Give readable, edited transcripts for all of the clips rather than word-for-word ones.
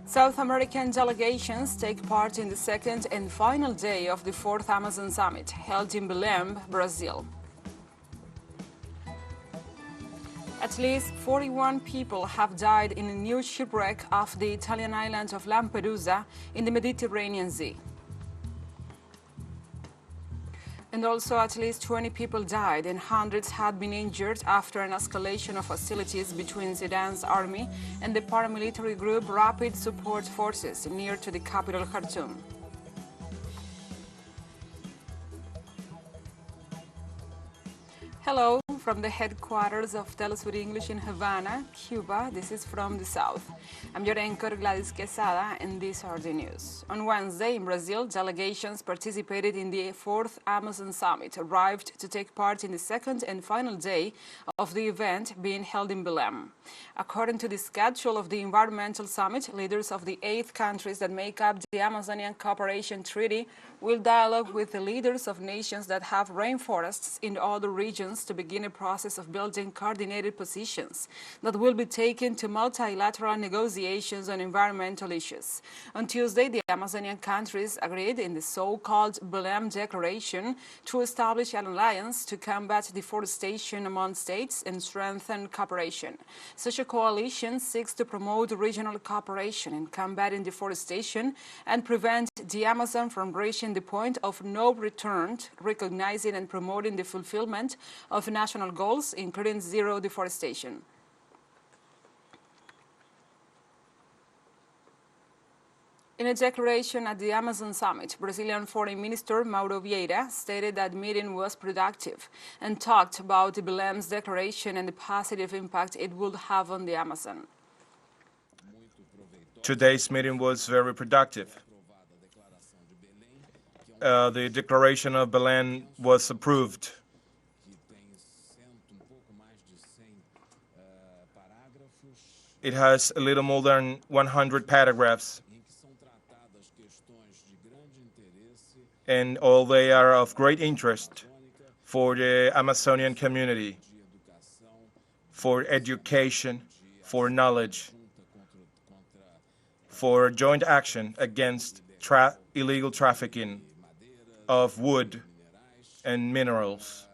South American delegations take part in the second and final day of the 4th Amazon Summit, held in Belém, Brazil. At least 41 people have died in a new shipwreck off the Italian island of Lampedusa in the Mediterranean Sea. And also at least 20 people died and hundreds had been injured after an escalation of hostilities between Sudan's army and the paramilitary group Rapid Support Forces near to the capital Khartoum. Hello from the headquarters of TeleSUR English in Havana, Cuba. This is From the South. I'm your anchor Gladys Quesada, and these are the news. On Wednesday in Brazil, delegations participated in the 4th Amazon Summit arrived to take part in the second and final day of the event being held in Belém. According to the schedule of the environmental summit, leaders of the 8 countries that make up the Amazonian Cooperation Treaty will dialogue with the leaders of nations that have rainforests in other regions to begin a process of building coordinated positions that will be taken to multilateral negotiations on environmental issues. On Tuesday, the Amazonian countries agreed in the so-called Belém Declaration to establish an alliance to combat deforestation among states and strengthen cooperation. Such a coalition seeks to promote regional cooperation in combating deforestation and prevent the Amazon from reaching the point of no return, recognizing and promoting the fulfillment of national goals, including zero deforestation. In a declaration at the Amazon Summit, Brazilian Foreign Minister Mauro Vieira stated that the meeting was productive and talked about the Belém's declaration and the positive impact it would have on the Amazon. Today's meeting was very productive. The Declaration of Belém was approved. It has a little more than 100 paragraphs, and all they are of great interest for the Amazonian community, for education, for knowledge, for joint action against illegal trafficking of wood and minerals,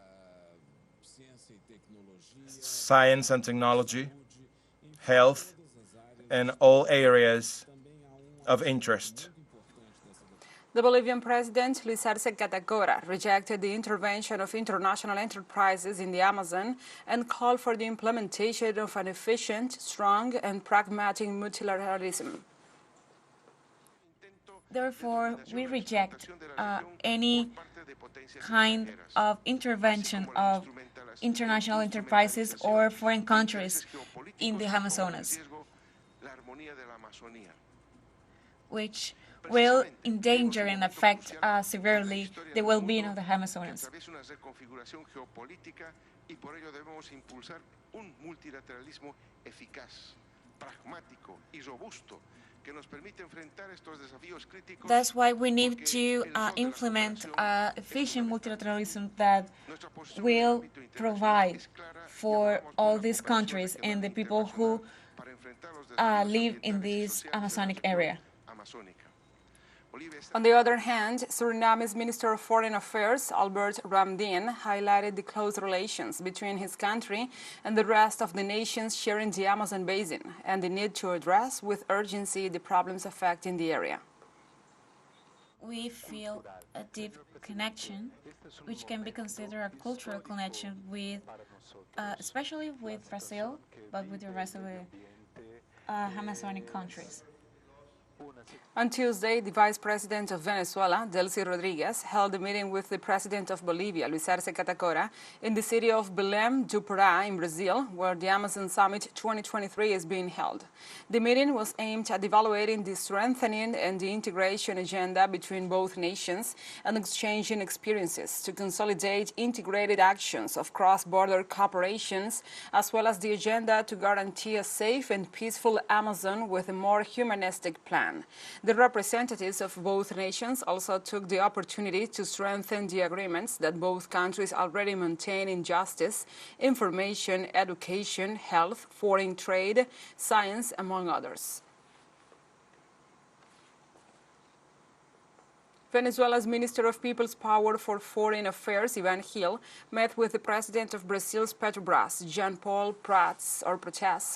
science and technology, health, and all areas of interest. The Bolivian president, Luis Arce Catacora, rejected the intervention of international enterprises in the Amazon and called for the implementation of an efficient, strong, and pragmatic multilateralism. Therefore, we reject any kind of intervention of international enterprises or foreign countries in the Amazonas, which will endanger and affect severely the well-being of the Amazonas. That's why we need to implement efficient multilateralism that will provide for all these countries and the people who live in this Amazonic area. On the other hand, Suriname's Minister of Foreign Affairs, Albert Ramdien, highlighted the close relations between his country and the rest of the nations sharing the Amazon basin and the need to address with urgency the problems affecting the area. We feel a deep connection, which can be considered a cultural connection with, especially with Brazil, but with the rest of the Amazonic countries. On Tuesday, the Vice President of Venezuela, Delcy Rodriguez, held a meeting with the President of Bolivia, Luis Arce Catacora, in the city of Belém do Pará in Brazil, where the Amazon Summit 2023 is being held. The meeting was aimed at evaluating the strengthening and the integration agenda between both nations and exchanging experiences to consolidate integrated actions of cross-border cooperations, as well as the agenda to guarantee a safe and peaceful Amazon with a more humanistic plan. The representatives of both nations also took the opportunity to strengthen the agreements that both countries already maintain in justice, information, education, health, foreign trade, science, among others. Venezuela's Minister of People's Power for Foreign Affairs, Ivan Gil, met with the president of Brazil's Petrobras, Jean Paul Prats,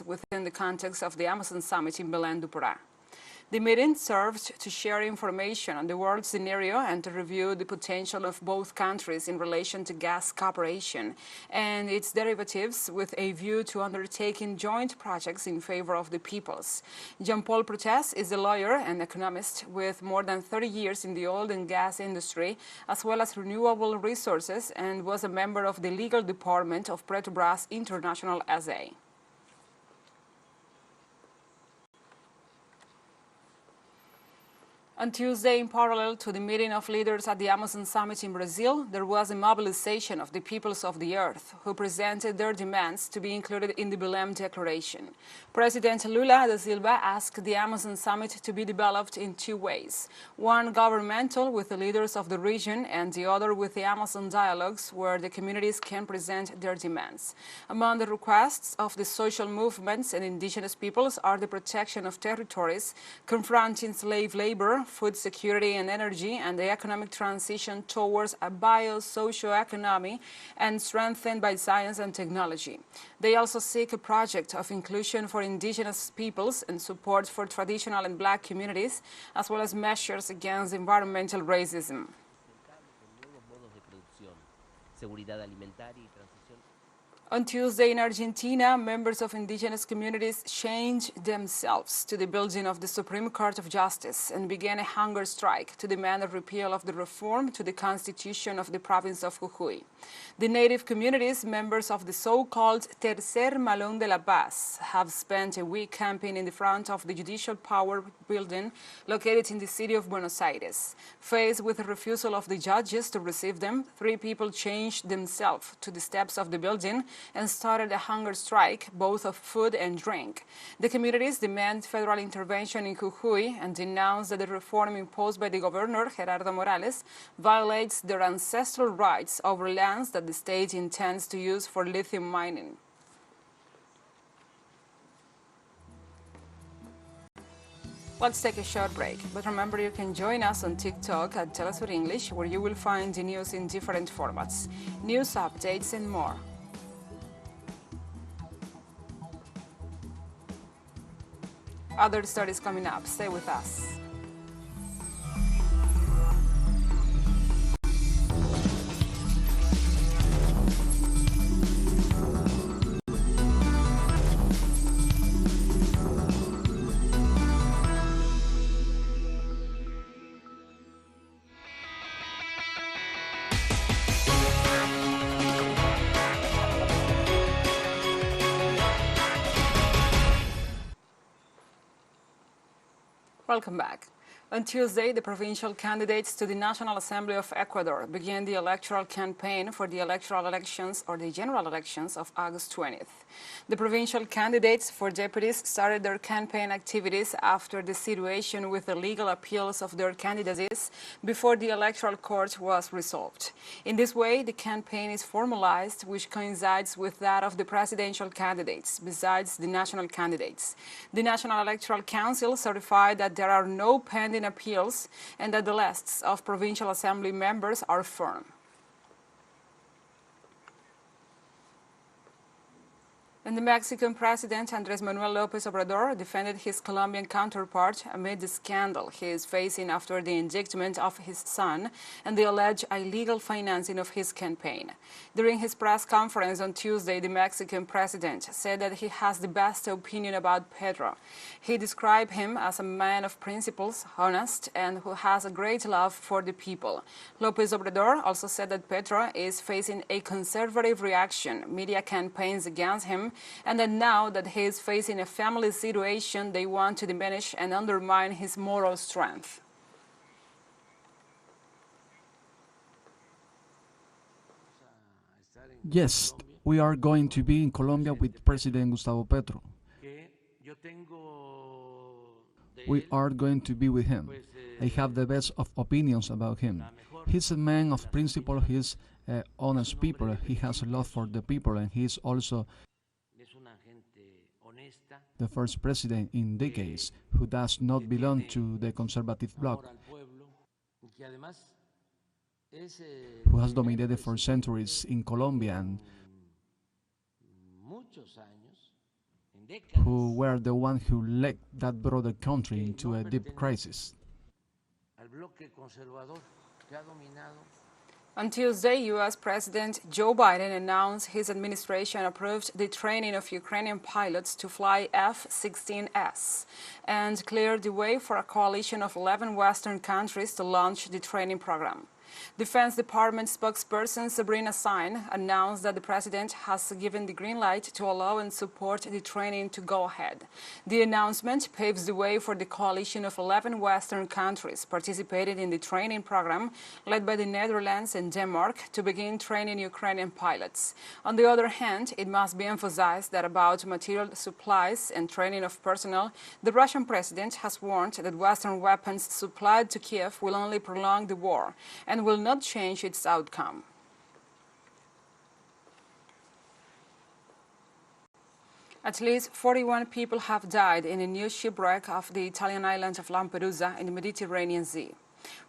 within the context of the Amazon Summit in Belém do Pará. The meeting served to share information on the world scenario and to review the potential of both countries in relation to gas cooperation and its derivatives with a view to undertaking joint projects in favor of the peoples. Jean-Paul Prats is a lawyer and economist with more than 30 years in the oil and gas industry, as well as renewable resources, and was a member of the legal department of Petrobras International SA. On Tuesday, in parallel to the meeting of leaders at the Amazon Summit in Brazil, there was a mobilization of the peoples of the earth who presented their demands to be included in the Belém Declaration. President Lula da Silva asked the Amazon Summit to be developed in two ways, one governmental with the leaders of the region and the other with the Amazon dialogues where the communities can present their demands. Among the requests of the social movements and indigenous peoples are the protection of territories, confronting slave labor, food security and energy, and the economic transition towards a bio-social economy and strengthened by science and technology. They also seek a project of inclusion for indigenous peoples and support for traditional and black communities, as well as measures against environmental racism. On Tuesday in Argentina, members of indigenous communities changed themselves to the building of the Supreme Court of Justice and began a hunger strike to demand a repeal of the reform to the constitution of the province of Jujuy. The native communities, members of the so-called Tercer Malón de la Paz, have spent a week camping in the front of the Judicial Power building located in the city of Buenos Aires. Faced with the refusal of the judges to receive them, 3 people changed themselves to the steps of the building and started a hunger strike, both of food and drink. The communities demand federal intervention in Jujuy and denounce that the reform imposed by the governor, Gerardo Morales, violates their ancestral rights over lands that the state intends to use for lithium mining. Let's take a short break, but remember you can join us on TikTok at TeleSUR English, where you will find the news in different formats, news updates and more. Other stories coming up. Stay with us. Welcome back. On Tuesday, the provincial candidates to the National Assembly of Ecuador began the electoral campaign for the electoral elections or the general elections of August 20th. The provincial candidates for deputies started their campaign activities after the situation with the legal appeals of their candidacies before the electoral court was resolved. In this way, the campaign is formalized, which coincides with that of the presidential candidates, besides the national candidates. The National Electoral Council certified that there are no pending appeals and that the lists of provincial assembly members are firm. And the Mexican president, Andrés Manuel López Obrador, defended his Colombian counterpart amid the scandal he is facing after the indictment of his son and the alleged illegal financing of his campaign. During his press conference on Tuesday, the Mexican president said that he has the best opinion about Pedro. He described him as a man of principles, honest, and who has a great love for the people. López Obrador also said that Pedro is facing a conservative reaction, media campaigns against him, and that now that he is facing a family situation, they want to diminish and undermine his moral strength. Yes, we are going to be in Colombia with President Gustavo Petro. We are going to be with him. I have the best of opinions about him. He's a man of principle, he's honest people, he has a love for the people, and he's also the first president in decades who does not belong to the conservative bloc. who has dominated for centuries in Colombia and who were the one who led that broader country into a deep crisis. On Tuesday, U.S. President Joe Biden announced his administration approved the training of Ukrainian pilots to fly F-16S and cleared the way for a coalition of 11 Western countries to launch the training program. Defense Department spokesperson Sabrina Sine announced that the president has given the green light to allow and support the training to go ahead. The announcement paves the way for the coalition of 11 Western countries participating in the training program led by the Netherlands and Denmark to begin training Ukrainian pilots. On the other hand, it must be emphasized that about material supplies and training of personnel, the Russian president has warned that Western weapons supplied to Kiev will only prolong the war and will not change its outcome. At least 41 people have died in a new shipwreck off the Italian island of Lampedusa in the Mediterranean Sea.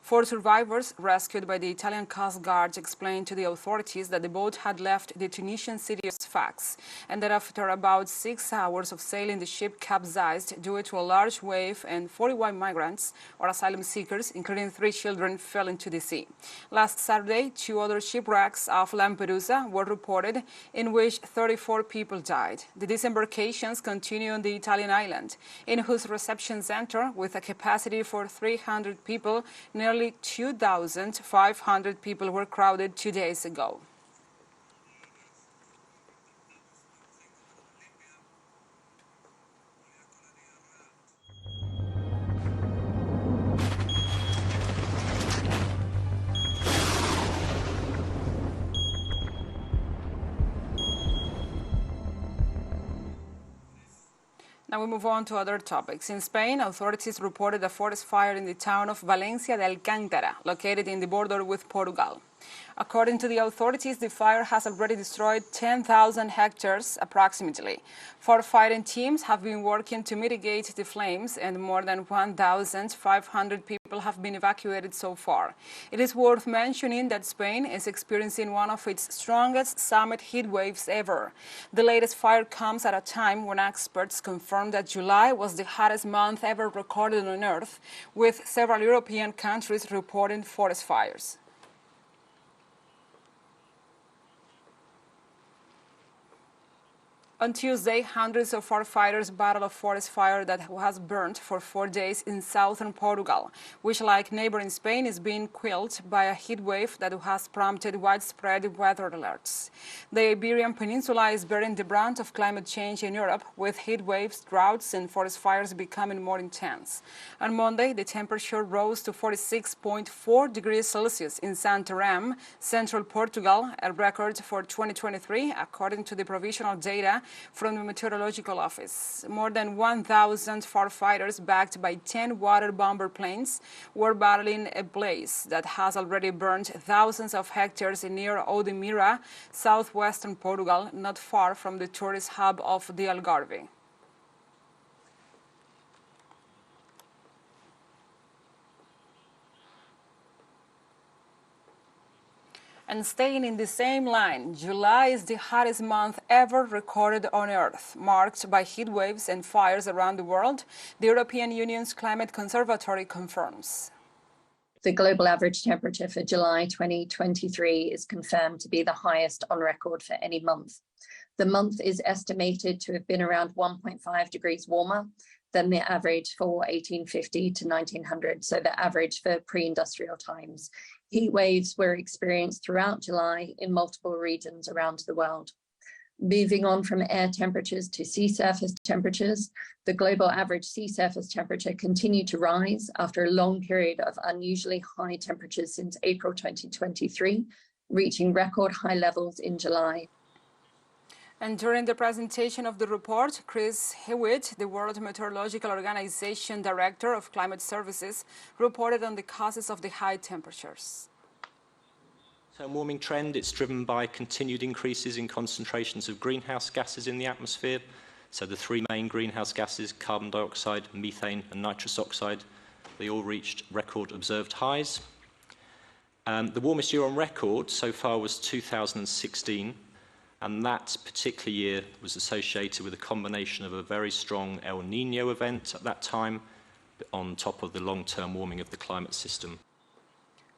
4 survivors rescued by the Italian Coast Guard explained to the authorities that the boat had left the Tunisian city of Sfax and that after about 6 hours of sailing the ship capsized due to a large wave and 41 migrants or asylum seekers, including 3 children, fell into the sea. Last Saturday, 2 other shipwrecks off Lampedusa were reported in which 34 people died. The disembarkations continue on the Italian island, in whose reception center, with a capacity for 300 people, nearly 2,500 people were crowded 2 days ago. Now we move on to other topics. In Spain, authorities reported a forest fire in the town of Valencia de Alcántara, located in the border with Portugal. According to the authorities, the fire has already destroyed 10,000 hectares approximately. Firefighting teams have been working to mitigate the flames and more than 1,500 people have been evacuated so far. It is worth mentioning that Spain is experiencing one of its strongest summer heat waves ever. The latest fire comes at a time when experts confirm that July was the hottest month ever recorded on Earth, with several European countries reporting forest fires. On Tuesday, hundreds of firefighters battled a forest fire that has burned for 4 days in southern Portugal, which, like neighboring Spain, is being quelled by a heat wave that has prompted widespread weather alerts. The Iberian Peninsula is bearing the brunt of climate change in Europe, with heat waves, droughts, and forest fires becoming more intense. On Monday, the temperature rose to 46.4 degrees Celsius in Santarém, central Portugal, a record for 2023, according to the provisional data from the Meteorological Office. More than 1,000 firefighters, backed by 10 water bomber planes, were battling a blaze that has already burned thousands of hectares near Odmira, southwestern Portugal, not far from the tourist hub of the Algarve. And staying in the same line, July is the hottest month ever recorded on Earth, marked by heat waves and fires around the world, the European Union's Climate Conservatory confirms. The global average temperature for July 2023 is confirmed to be the highest on record for any month. The month is estimated to have been around 1.5 degrees warmer than the average for 1850 to 1900, so the average for pre-industrial times. Heat waves were experienced throughout July in multiple regions around the world. Moving on from air temperatures to sea surface temperatures, the global average sea surface temperature continued to rise after a long period of unusually high temperatures since April 2023, reaching record high levels in July. And during the presentation of the report, Chris Hewitt, the World Meteorological Organization Director of Climate Services, reported on the causes of the high temperatures. So, warming trend, it's driven by continued increases in concentrations of greenhouse gases in the atmosphere. So the 3 main greenhouse gases, carbon dioxide, methane and nitrous oxide, they all reached record observed highs. The warmest year on record so far was 2016, and that particular year was associated with a combination of a very strong El Niño event at that time, on top of the long-term warming of the climate system.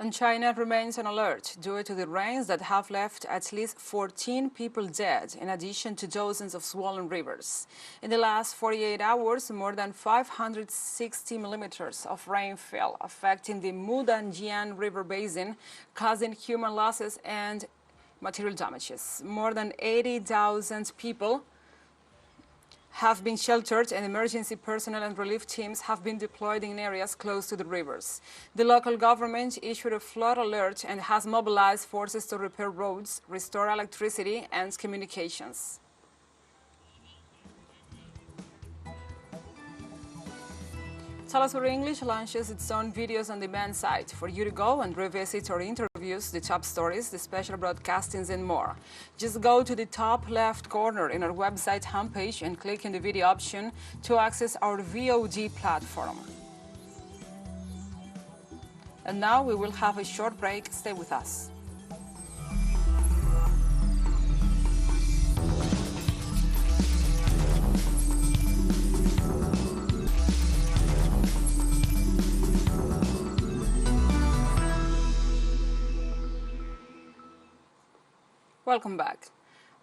And China remains on alert due to the rains that have left at least 14 people dead, in addition to dozens of swollen rivers. In the last 48 hours, more than 560 millimeters of rain fell, affecting the Mudanjian River basin, causing human losses and material damages. More than 80,000 people have been sheltered, and emergency personnel and relief teams have been deployed in areas close to the rivers. The local government issued a flood alert and has mobilized forces to repair roads, restore electricity and communications. TeleSUR English launches its own videos on demand site for you to go and revisit our interviews, the top stories, the special broadcastings and more. Just go to the top left corner in our website homepage and click in the video option to access our VOD platform. And now we will have a short break. Stay with us. Welcome back.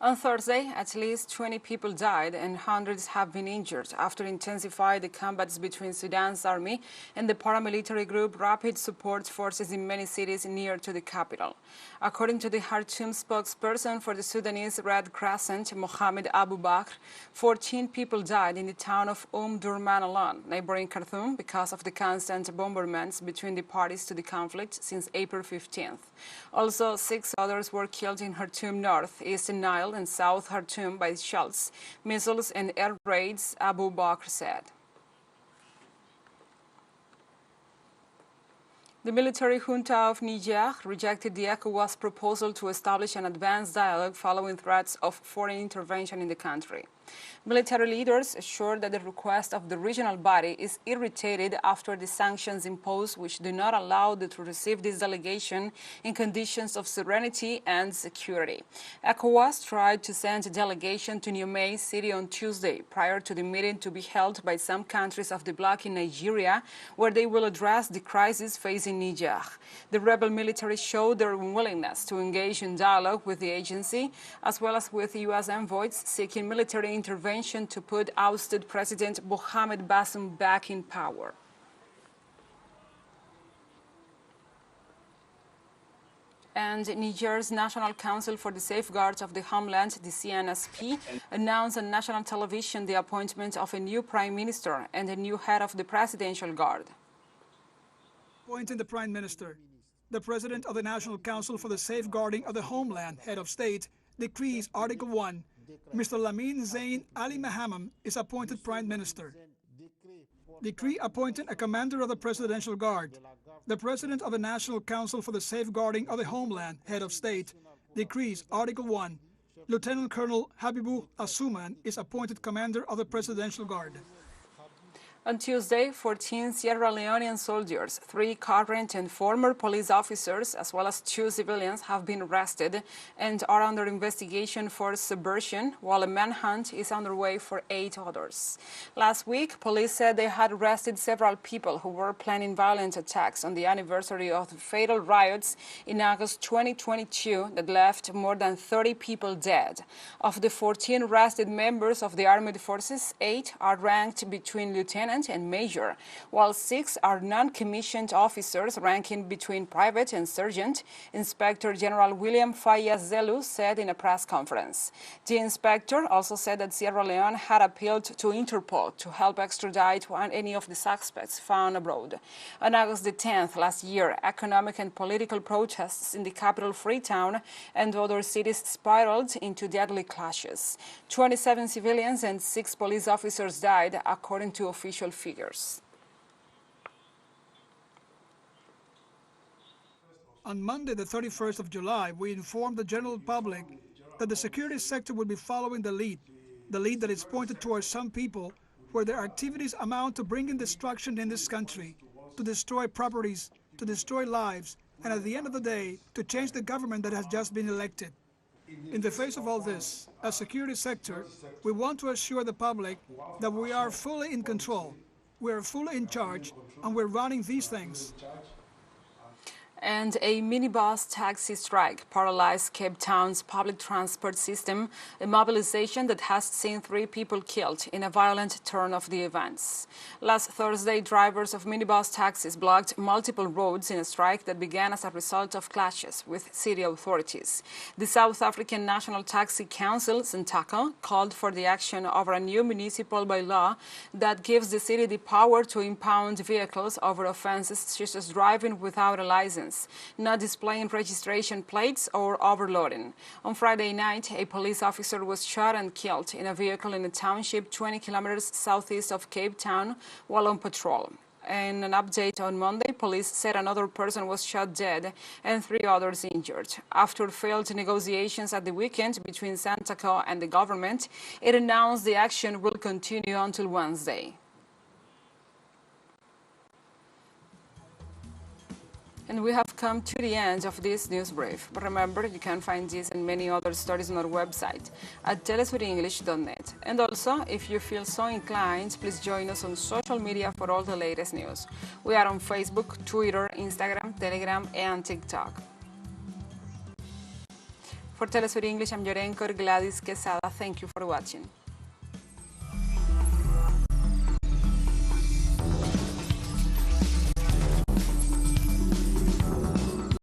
On Thursday, at least 20 people died and hundreds have been injured after intensified combats between Sudan's army and the paramilitary group Rapid Support Forces in many cities near to the capital. According to the Khartoum spokesperson for the Sudanese Red Crescent, Mohamed Abu Bakr, 14 people died in the town of Durman alone, neighboring Khartoum, because of the constant bombardments between the parties to the conflict since April 15th. Also, 6 others were killed in Khartoum North, Eastern Nile, and South Khartoum by shells, missiles and air raids, Abu Bakr said. The military junta of Niger rejected the ECOWAS proposal to establish an advanced dialogue following threats of foreign intervention in the country. Military leaders assured that the request of the regional body is irritated after the sanctions imposed, which do not allow them to receive this delegation in conditions of serenity and security. ECOWAS tried to send a delegation to Niamey City on Tuesday, prior to the meeting to be held by some countries of the bloc in Nigeria, where they will address the crisis facing Niger. The rebel military showed their unwillingness to engage in dialogue with the agency, as well as with U.S. envoys seeking military intervention to put ousted President Mohamed Bazoum back in power. And Niger's National Council for the Safeguards of the Homeland, the CNSP, announced on national television the appointment of a new prime minister and a new head of the Presidential Guard. Appointing the Prime Minister. The President of the National Council for the Safeguarding of the Homeland, Head of State, decrees Article 1. Mr. Lamine Zain Ali Mahamam is appointed Prime Minister. Decree appointing a commander of the Presidential Guard. The President of the National Council for the Safeguarding of the Homeland, Head of State, decrees Article 1. Lieutenant Colonel Habibu Asuman is appointed Commander of the Presidential Guard. On Tuesday, 14 Sierra Leonean soldiers, 3 current and former police officers, as well as 2 civilians, have been arrested and are under investigation for subversion, while a manhunt is underway for 8 others. Last week, police said they had arrested several people who were planning violent attacks on the anniversary of the fatal riots in August 2022 that left more than 30 people dead. Of the 14 arrested members of the armed forces, 8 are ranked between lieutenant and major, while 6 are non-commissioned officers ranking between private and sergeant, Inspector General William Fayez Zelu said in a press conference. The inspector also said that Sierra Leone had appealed to Interpol to help extradite any of the suspects found abroad. On August the 10th last year, economic and political protests in the capital Freetown and other cities spiraled into deadly clashes. 27 civilians and 6 police officers died, according to official figures. On Monday, the 31st of July, we informed the general public that the security sector will be following the lead that is pointed towards some people where their activities amount to bringing destruction in this country, to destroy properties, to destroy lives, and at the end of the day, to change the government that has just been elected. In the face of all this, as security sector, we want to assure the public that we are fully in control, we are fully in charge, and we're running these things. And a minibus taxi strike paralyzed Cape Town's public transport system, a mobilization that has seen 3 people killed in a violent turn of the events. Last Thursday, drivers of minibus taxis blocked multiple roads in a strike that began as a result of clashes with city authorities. The South African National Taxi Council, SANTACA, called for the action over a new municipal bylaw that gives the city the power to impound vehicles over offenses such as driving without a license, not displaying registration plates, or overloading. On Friday night, a police officer was shot and killed in a vehicle in a township 20 kilometers southeast of Cape Town while on patrol. In an update on Monday, police said another person was shot dead and 3 others injured. After failed negotiations at the weekend between SANTACA and the government, it announced the action will continue until Wednesday. And we have come to the end of this news brief. But remember, you can find this and many other stories on our website at telesurenglish.net. And also, if you feel so inclined, please join us on social media for all the latest news. We are on Facebook, Twitter, Instagram, Telegram, and TikTok. For TeleSUR English, I'm your anchor, Gladys Quesada. Thank you for watching.